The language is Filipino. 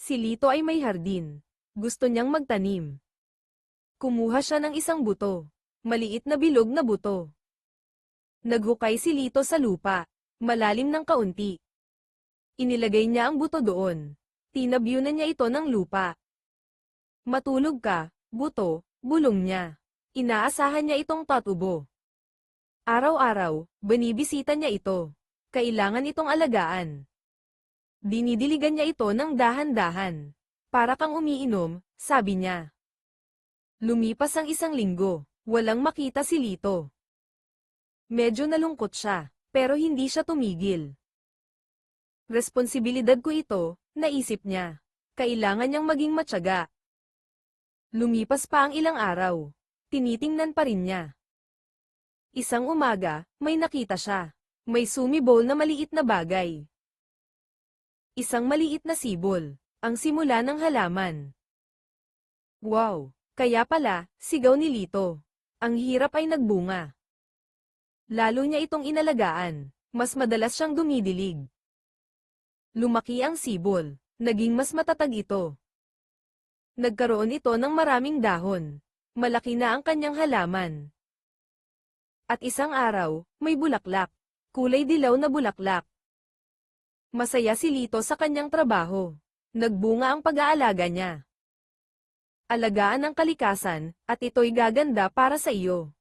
Si Lito ay may hardin. Gusto niyang magtanim. Kumuha siya ng isang buto. Maliit na bilog na buto. Naghukay si Lito sa lupa. Malalim ng kaunti. Inilagay niya ang buto doon. Tinabyunan niya ito ng lupa. Matulog ka, buto, bulong niya. Inaasahan niya itong tatubo. Araw-araw, binibisita niya ito. Kailangan itong alagaan. Dinidiligan niya ito ng dahan-dahan. Para kang umiinom, sabi niya. Lumipas ang isang linggo, walang makita si Lito. Medyo nalungkot siya, pero hindi siya tumigil. Responsibilidad ko ito, naisip niya. Kailangan niyang maging matyaga. Lumipas pa ang ilang araw. Tinitingnan pa rin niya. Isang umaga, may nakita siya. May sumibol na maliit na bagay. Isang maliit na sibol, ang simula ng halaman. Wow! Kaya pala, sigaw ni Lito. Ang hirap ay nagbunga. Lalo niya itong inalagaan, mas madalas siyang dumidilig. Lumaki ang sibol, naging mas matatag ito. Nagkaroon ito ng maraming dahon. Malaki na ang kanyang halaman. At isang araw, may bulaklak. Kulay dilaw na bulaklak. Masaya si Lito sa kanyang trabaho. Nagbunga ang pag-aalaga niya. Alagaan ang kalikasan, at ito'y gaganda para sa iyo.